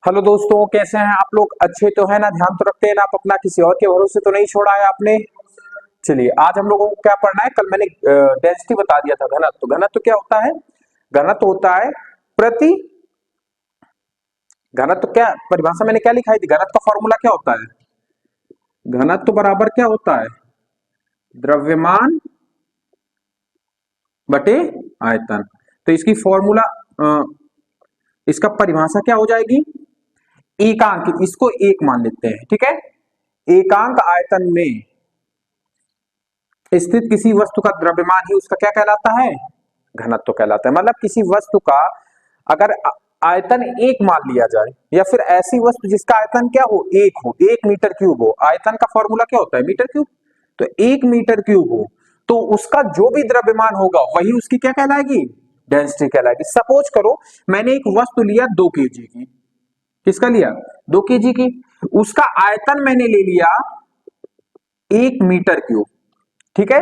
Hello दोस्तों, कैसे हैं आप लोग? अच्छे तो है ना? ध्यान तो रखते हैं ना? आप अपना किसी और के भरोसे तो नहीं छोड़ा है आपने? चलिए, आज हम लोगों को क्या पढ़ना है? कल मैंने डेंसिटी बता दिया था। घनत्व। घनत्व क्या होता है? घनत्व होता है प्रति। घनत्व क्या परिभाषा मैंने क्या लिखाई थी? घनत्व का फॉर्मूला क्या होता है? घनत्व बराबर क्या होता है? द्रव्यमान बटे आयतन। तो इसकी फॉर्मूला, इसका परिभाषा क्या हो जाएगी? एकांक। इसको एक मान लेते हैं, ठीक है। एकांक आयतन में स्थित किसी वस्तु का द्रव्यमान ही उसका क्या कहलाता है? घनत्व कहलाता है। मतलब किसी वस्तु का अगर आयतन एक मान लिया जाए, या फिर ऐसी वस्तु जिसका आयतन क्या हो? एक हो, 1 मीटर क्यूब हो। आयतन का फॉर्मूला क्या होता है? Metre cube. तो 1 मीटर क्यूब हो तो उसका जो भी द्रव्यमान होगा वही उसकी क्या कहलाएगी? डेंसिटी कहलाएगी। सपोज करो मैंने एक वस्तु लिया 2 केजी की। किसका लिया? 2 केजी की। उसका आयतन मैंने ले लिया 1 मीटर क्यूब, ठीक है।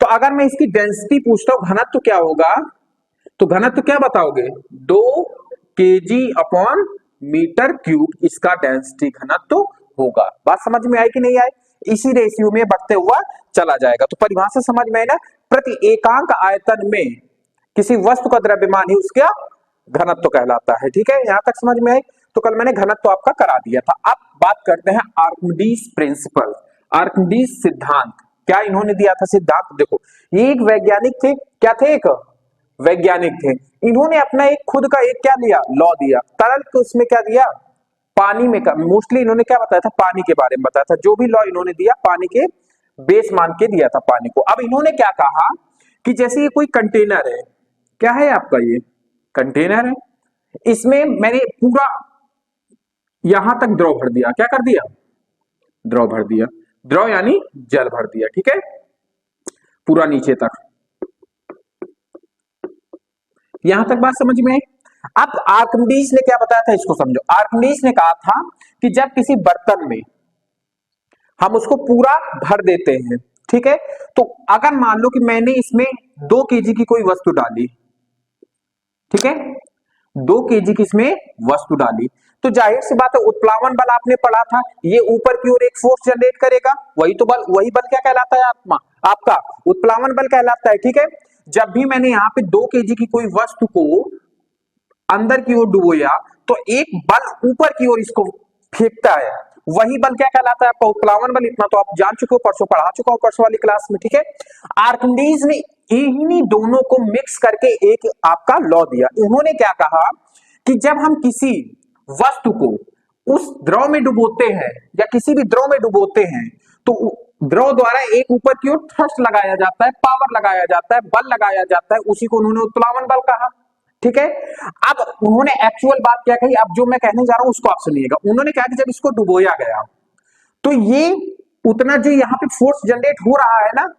तो अगर मैं इसकी डेंसिटी पूछता हूं घनत्व क्या होगा, तो घनत्व क्या बताओगे? 2 kg/मीटर क्यूब इसका डेंसिटी घनत्व होगा। बात समझ में आई कि नहीं आई? इसी रेशियो में बढ़ते हुआ चला जाएगा। तो परिभाषा समझ में आई ना? प्रति एकांक आयतन में किसी वस्तु का द्रव्यमान ही उसका घनत्व कहलाता है, ठीक है। यहां तक समझ में आई? तो कल मैंने घनत्व आपका करा दिया था। अब बात करते हैं आर्किमिडीज प्रिंसिपल, आर्किमिडीज सिद्धांत। क्या इन्होंने दिया था सिद्धांत? देखो, ये एक वैज्ञानिक थे। क्या थे? एक वैज्ञानिक थे। इन्होंने अपना एक खुद का एक क्या दिया? लॉ दिया। तरल को उसमें क्या दिया? पानी में का मोस्टली इन्होंने क्या बताया था? पानी के बारे में बताया था। जो भी लॉ इन्होंने दिया पानी के बेस मान के दिया था पानी को। अब इन्होंने क्या कहा कि जैसे ये कोई कंटेनर है, क्या है आपका? ये कंटेनर है। इसमें मैंने पूरा यहां तक द्रव भर दिया। क्या कर दिया? द्रव भर दिया। द्रव यानी जल भर दिया, ठीक है, पूरा नीचे तक। यहां तक बात समझ में आई? अब आर्किमिडीज ने क्या बताया था, इसको समझो। आर्किमिडीज ने कहा था कि जब किसी बर्तन में हम उसको पूरा भर देते हैं, ठीक है, तो अगर मान लो कि मैंने इसमें 2 केजी की कोई वस्तु डाली, ठीक है, 2 केजी की इसमें वस्तु डाली, तो जाहिर सी बात है उत्प्लावन बल आपने पढ़ा था, ये ऊपर की ओर एक फोर्स जनरेट करेगा। वही तो बल, वही बल क्या कहलाता है आत्मा आपका? उत्प्लावन बल कहलाता है, ठीक है। जब भी मैंने यहाँ पे 2 केजी की कोई वस्तु को अंदर की ओर डुबोया, तो एक बल ऊपर की ओर इसको फेंकता है। वही बल क्या कहलाता है आपका? उत्प्लावन बल। इतना तो आप जान चुके हो, परसों पढ़ा चुका हूं परसों वाली क्लास में, ठीक है। आर्किमिडीज ने इन्हीं दोनों को मिक्स करके एक आपका लॉ दिया। इन्होंने क्या कहा कि जब हम किसी वस्तु को उस द्रव में डुबोते हैं या किसी भी द्रव में डुबोते हैं, तो द्रव द्वारा एक ऊपर की ओर थ्रस्ट लगाया जाता है, पावर लगाया जाता है, बल लगाया जाता है। उसी को उन्होंने उत्प्लावन बल कहा, ठीक है। अब उन्होंने एक्चुअल बात क्या कही, अब जो मैं कहने जा रहा हूं उसको आप सुनिएगा। उन्होंने कहा कि जब इसको डुबोया गया, तो ये उतना जो यहाँ पे फोर्स जनरेट हो रहा है ना,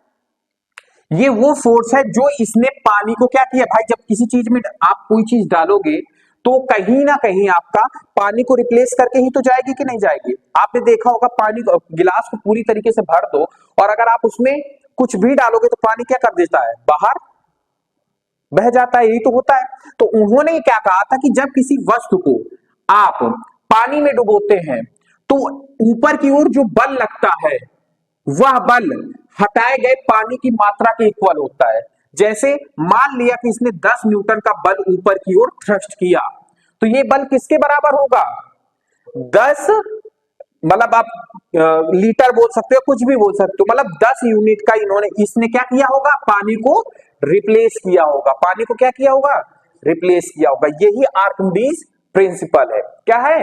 ये वो फोर्स है जो इसने पानी को क्या किया भाई। जब किसी चीज में आप कोई चीज डालोगे तो कहीं ना कहीं आपका पानी को रिप्लेस करके ही तो जाएगी कि नहीं जाएगी? आपने देखा होगा, पानी गिलास को पूरी तरीके से भर दो और अगर आप उसमें कुछ भी डालोगे तो पानी क्या कर देता है? बाहर बह जाता है। यही तो होता है। तो उन्होंने क्या कहा था कि जब किसी वस्तु को आप पानी में डुबोते हैं, तो ऊपर की ओर जो बल लगता है वह बल हटाए गए पानी की मात्रा के इक्वल होता है। जैसे मान लिया कि इसने 10 न्यूटन का बल ऊपर की ओर थ्रस्ट किया, तो ये बल किसके बराबर होगा? 10, मतलब आप लीटर बोल सकते हो, कुछ भी बोल सकते हो, मतलब 10 यूनिट का इन्होंने इसने क्या किया होगा? पानी को रिप्लेस किया होगा। पानी को क्या किया होगा? रिप्लेस किया होगा। यही आर्किमिडीज प्रिंसिपल है। क्या है?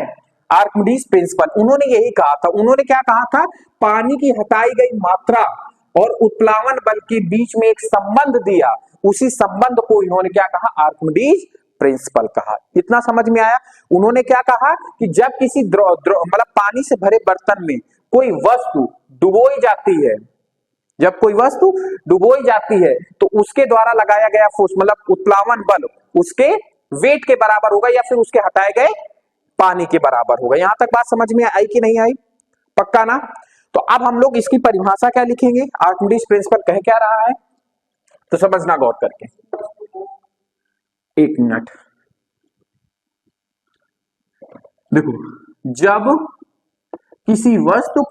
Archimedes principal. उन्होंने यही कहा था। उन्होंने क्या कहा था? पानी की हटाई गई मात्रा और उत्प्लावन बल के बीच में एक संबंध दिया। उसी संबंध को इन्होंने क्या कहा? आर्किमिडीज प्रिंसिपल कहा। इतना समझ में आया? उन्होंने क्या कहा कि जब किसी मतलब पानी से भरे बर्तन में कोई वस्तु डुबोई जाती है, जब कोई वस्तु डुबोई जाती है, तो उसके द्वारा लगाया गया फोर्स, मतलब उत्प्लावन बल, उसके वेट के बराबर होगा या फिर उसके हटाए गए पानी के बराबर होगा। यहां तक बात समझ में आई कि नहीं आई? पक्का ना? तो अब हम लोग इसकी परिभाषा क्या लिखेंगे? आर्किमिडीज प्रिंसिपल कह क्या रहा है, तो समझना गौर करके। एक मिनट। देखो, जब किसी वस्तु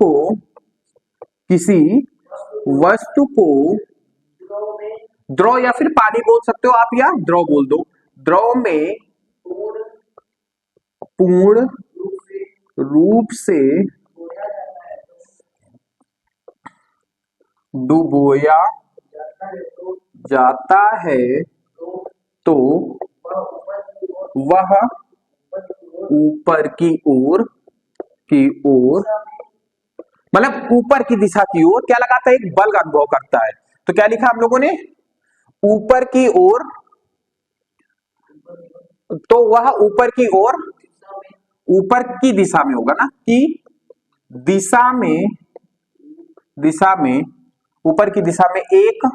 को द्रव या फिर पानी बोल सकते हो आप, या द्रव बोल दो, द्रव में पूर्ण रूप से डुबोया जाता है तो वह ऊपर की ओर मतलब ऊपर की दिशा की ओर क्या लगाता है, एक बल का अनुभव करता है। तो क्या लिखा हम लोगों ने, ऊपर की ओर, तो वह ऊपर की दिशा में होगा ना, कि दिशा में ऊपर की दिशा में एक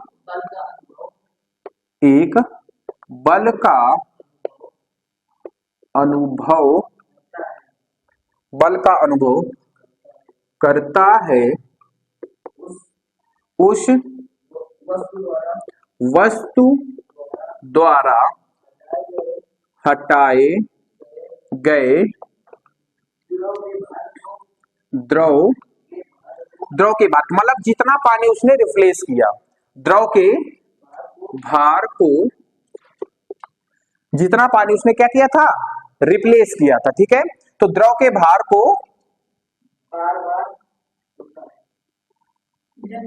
बल का अनुभव करता है, उस वस्तु द्वारा हटाए गए द्रव के भार, मतलब जितना पानी उसने रिप्लेस किया, द्रव के भार को, जितना पानी उसने क्या किया था, रिप्लेस किया था, ठीक है। तो द्रव के भार को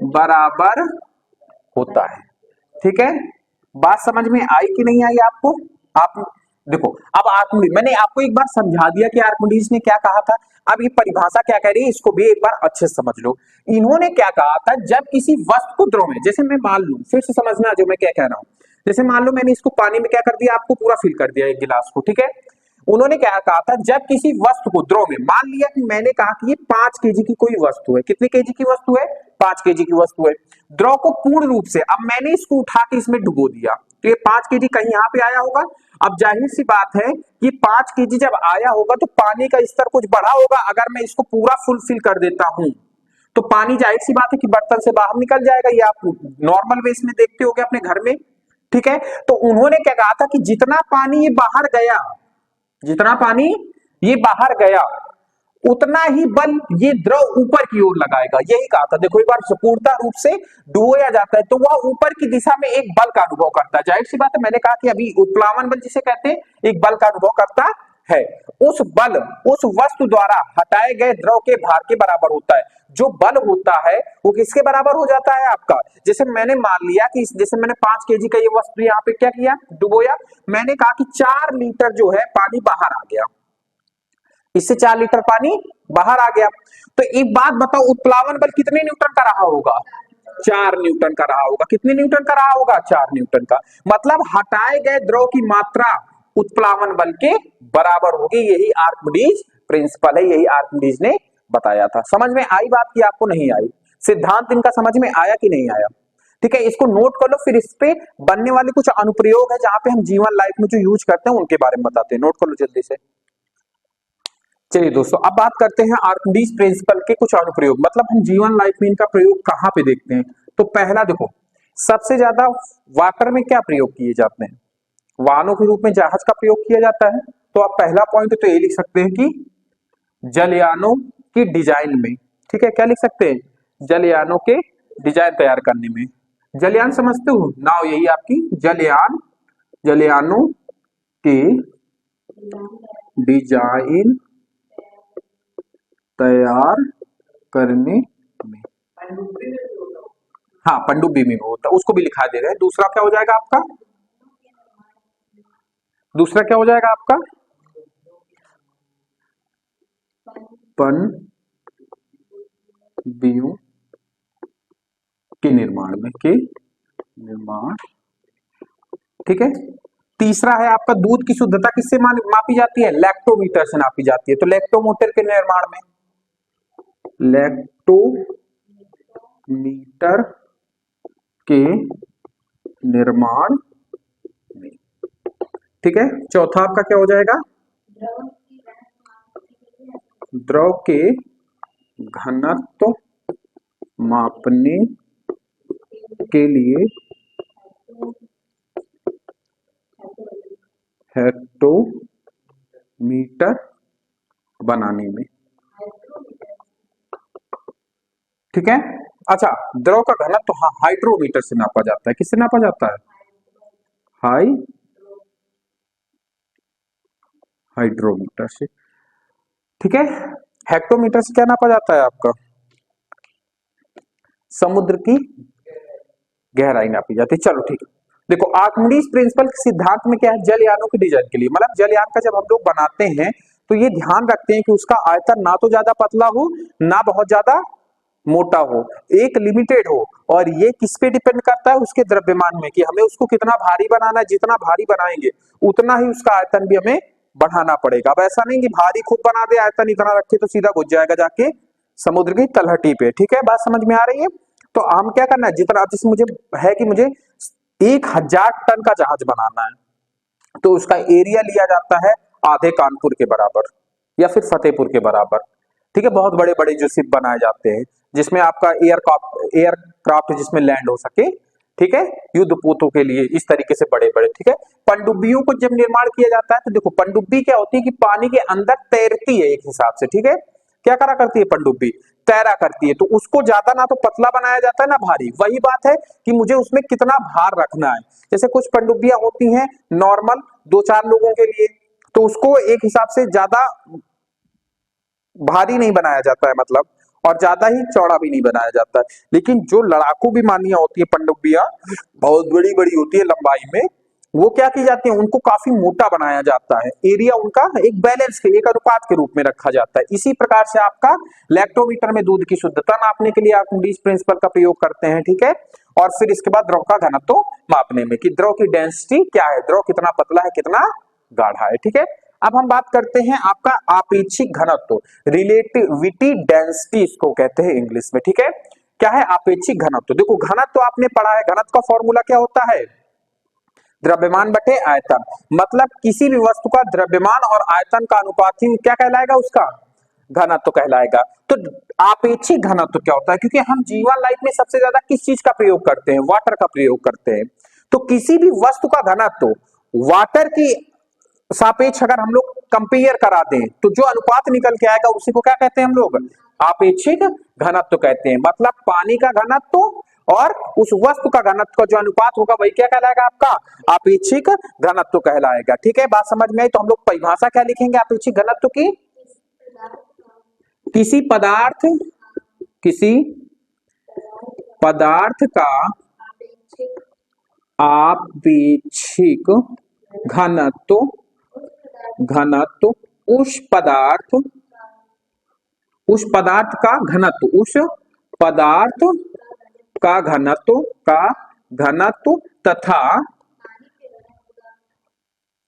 बराबर होता है, ठीक है। बात समझ में आई कि नहीं आई आपको? आप देखो, अब मैंने आपको एक बार समझा दिया कि आर्किमिडीज ने क्या कहा था। अब ये परिभाषा क्या कह रही है, इसको भी एक बार अच्छे से समझ लो। इन्होंने क्या कहा था, जब किसी वस्तु को द्रव में, जैसे मैं मान लूं, फिर से समझना जो मैं क्या कह रहा हूं, जैसे मान लो मैंने इसको पानी में क्या कर दिया, आपको पूरा फिल कर दिया एक गिलास को, ठीक है। उन्होंने क्या कहा था, जब किसी वस्तु को द्रव में, मान लिया कि मैंने कहा कि ये 5 केजी की कोई वस्तु है, कितने केजी की वस्तु है, 5 केजी की वस्तु है, द्रव को पूर्ण रूप से, अब मैंने इसको उठा के इसमें डुबो दिया, तो ये 5 केजी कहीं यहाँ पे आया होगा। अब जाहिर सी बात है कि 5 केजी जब आया होगा तो पानी का स्तर कुछ बढ़ा होगा। अगर मैं इसको पूरा फुलफिल कर देता हूं तो पानी जाहिर सी बात है कि बर्तन से बाहर निकल जाएगा। ये आप नॉर्मल बेस में देखते होगे अपने घर में, ठीक है। तो उन्होंने क्या कहा था कि जितना पानी ये बाहर गया उतना ही बल ये द्रव ऊपर की ओर लगाएगा, यही कहा था। देखो, एक बार पूर्णतः रूप से डुबोया जाता है तो वह ऊपर की दिशा में एक बल का अनुभव करता है। जाहिर सी बात है, मैंने कहा कि अभी उत्प्लावन बल जिसे कहते हैं, एक बल का अनुभव करता है। उस वस्तु द्वारा हटाए गए द्रव के भार के बराबर होता है। जो बल होता है वो किसके बराबर हो जाता है आपका, जैसे मैंने मान लिया कि जैसे मैंने 5 केजी का ये वस्तु यहाँ पे क्या किया, डुबोया, मैंने कहा कि 4 लीटर जो है पानी बाहर आ गया, इससे 4 लीटर पानी बाहर आ गया। तो एक बात बताओ, उत्प्लावन बल कितने न्यूटन का रहा होगा, 4 न्यूटन का रहा होगा। कितने न्यूटन का रहा होगा, 4 न्यूटन का। मतलब हटाए गए द्रव की मात्रा उत्प्लावन बल के बराबर होगी। यही आर्किमिडीज प्रिंसिपल है, यही आर्किमिडीज ने बताया था। समझ में आई बात की आपको नहीं आई? सिद्धांत इनका समझ में आया कि नहीं आया? ठीक है, इसको नोट कर लो, फिर इस पे बनने वाले कुछ अनुप्रयोग है जहां पे हम जीवन लाइफ में जो यूज करते हैं उनके बारे में बताते हैं। नोट कर लो जल्दी से। चलिए दोस्तों, अब बात करते हैं आर्किमिडीज प्रिंसिपल के कुछ अनुप्रयोग, मतलब हम जीवन लाइफ में इनका प्रयोग कहां पे देखते हैं। तो पहला देखो, सबसे ज्यादा वाटर में क्या प्रयोग किए जाते हैं, वाहनों के रूप में जहाज का प्रयोग किया जाता है। तो आप पहला पॉइंट तो ये लिख सकते हैं कि जलयानों की डिजाइन में, ठीक है, क्या लिख सकते हैं, जलयानों के डिजाइन तैयार करने में। जलयान समझते हो, नाव, यही आपकी जलयानों के डिजाइन तैयार करने में, हाँ, पनडुब्बी में होता, उसको भी लिखा दे रहे हैं। दूसरा क्या हो जाएगा आपका, पनडुब्बियों के निर्माण, ठीक है। तीसरा है आपका, दूध की शुद्धता किससे मापी जाती है, लैक्टोमीटर से नापी जाती है। तो लैक्टोमीटर के निर्माण में, लैक्टोमीटर के निर्माण में, ठीक है। चौथा आपका क्या हो जाएगा, द्रव के घनत्व मापने के लिए हेक्टोमीटर बनाने में, ठीक है। अच्छा, द्रव का घनत्व तो हाँ हाइड्रोमीटर से नापा जाता है। किससे नापा जाता है? हाइड्रोमीटर से, ठीक है। हेक्टोमीटर से क्या नापा जाता है आपका? समुद्र की गहराई नापी जाती है। चलो ठीक है। देखो आर्किमिडीज प्रिंसिपल सिद्धांत में क्या है? जलयानों के डिजाइन के लिए, मतलब जलयान का जब हम लोग बनाते हैं तो ये ध्यान रखते हैं कि उसका आयतन ना तो ज्यादा पतला हो ना बहुत ज्यादा मोटा हो, एक लिमिटेड हो। और ये किस पे डिपेंड करता है? उसके द्रव्यमान में, कि हमें उसको कितना भारी बनाना है। जितना भारी बनाएंगे उतना ही उसका आयतन भी हमें बढ़ाना पड़ेगा। अब ऐसा नहीं कि भारी खूब बना दे, आयतन इतना रखे तो सीधा घुस जाएगा जाके समुद्र की तलहटी पे, ठीक है। बात समझ में आ रही है? तो हम क्या करना है, जितना जैसे मुझे है कि मुझे 1000 टन का जहाज बनाना है तो उसका एरिया लिया जाता है आधे कानपुर के बराबर या फिर फतेहपुर के बराबर, ठीक है। बहुत बड़े बड़े जो शिप बनाए जाते हैं जिसमें आपका एयरक्राफ्ट जिसमें लैंड हो सके, ठीक है, युद्ध पोतों के लिए, इस तरीके से बड़े बड़े, ठीक है। पनडुब्बियों को जब निर्माण किया जाता है तो देखो पनडुब्बी क्या होती है कि पानी के अंदर तैरती है एक हिसाब से, ठीक है। क्या करा करती है पनडुब्बी? तैरा करती है। तो उसको ज्यादा ना तो पतला बनाया जाता है ना भारी। वही बात है कि मुझे उसमें कितना भार रखना है। जैसे कुछ पनडुब्बियां होती हैं नॉर्मल 2-4 लोगों के लिए, तो उसको एक हिसाब से ज्यादा भारी नहीं बनाया जाता है, मतलब, और ज्यादा ही चौड़ा भी नहीं बनाया जाता है। लेकिन जो लड़ाकू विमानियां होती है पनडुब्बियां, बहुत बड़ी बड़ी होती है लंबाई में, वो क्या की जाती है, उनको काफी मोटा बनाया जाता है। एरिया उनका एक बैलेंस के, एक अनुपात के रूप में रखा जाता है। इसी प्रकार से आपका लैक्टोमीटर में दूध की शुद्धता नापने के लिए आर्किमिडीज प्रिंसिपल का प्रयोग करते हैं, ठीक है। और फिर इसके बाद द्रव का घनत्व तो मापने में कि द्रव की डेंसिटी क्या है, द्रव कितना पतला है कितना गाढ़ा है, ठीक है। अब हम बात करते हैं आपका आपेक्षिक घनत्व, रिलेटिविटी डेंसिटी इसको कहते हैं इंग्लिश में, ठीक है। क्या है आपेक्षिक घनत्व? देखो घनत्व आपने पढ़ा है, घनत्व का फॉर्मूला क्या होता है? द्रव्यमान बटे आयतन। मतलब किसी भी वस्तु का द्रव्यमान और आयतन का अनुपात ही क्या कहलाएगा? उसका घनत्व कहलाएगा। तो आपेक्षिक घनत्व क्या होता है? क्योंकि हम जीवन लाइफ में सबसे ज्यादा किस चीज का प्रयोग करते हैं? वाटर का प्रयोग करते हैं। तो किसी भी वस्तु का घनत्व वाटर की सापेक्ष अगर हम लोग कंपेयर करा दें तो जो अनुपात निकल के आएगा उसी को क्या कहते हैं हम लोग? आपेक्षिक घनत्व कहते हैं। मतलब पानी का घनत्व और उस वस्तु का घनत्व का जो अनुपात होगा वही क्या कहलाएगा? आपका आपेक्षिक घनत्व कहलाएगा, ठीक है। बात समझ में आई? तो हम लोग परिभाषा क्या लिखेंगे आपेक्षिक घनत्व की? किसी पदार्थ का आपेक्षिक घनत्व उस पदार्थ का घनत्व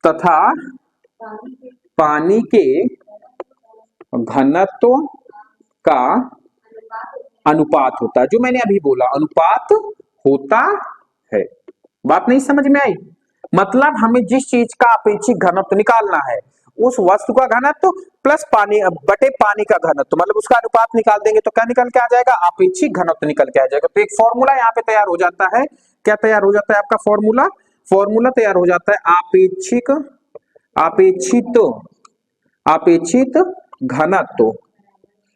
तथा पानी के घनत्व का अनुपात होता है। जो मैंने अभी बोला अनुपात होता है। बात नहीं समझ में आई? मतलब हमें जिस चीज का अपेक्षित घनत्व निकालना है उस वस्तु का घनत्व प्लस पानी बटे पानी का घनत्व, मतलब उसका अनुपात निकाल देंगे तो क्या निकल के आ जाएगा? आपेक्षिक घनत्व निकल के आ जाएगा। तो एक फॉर्मूला यहाँ पे तैयार हो जाता है। क्या तैयार हो जाता है आपका फॉर्मूला तैयार हो जाता है आपेक्षित घनत्व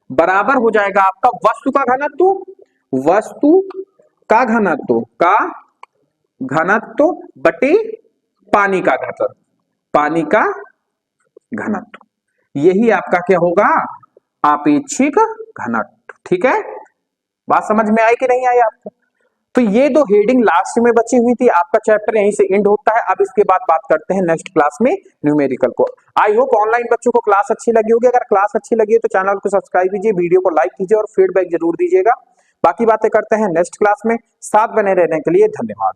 बराबर हो जाएगा आपका वस्तु का घनत्व बटे पानी का घनत्व। यही आपका क्या होगा? आपेक्षिक घनत्व, ठीक है। बात समझ में आई कि नहीं आई आपको? तो ये दो हेडिंग लास्ट में बची हुई थी। आपका चैप्टर यहीं से एंड होता है। अब इसके बाद बात करते हैं नेक्स्ट क्लास में न्यूमेरिकल को। आई होप ऑनलाइन बच्चों को क्लास अच्छी लगी होगी। अगर क्लास अच्छी लगी है तो चैनल को सब्सक्राइब कीजिए, वीडियो को लाइक कीजिए और फीडबैक जरूर दीजिएगा। बाकी बातें करते हैं नेक्स्ट क्लास में। साथ बने रहने के लिए धन्यवाद।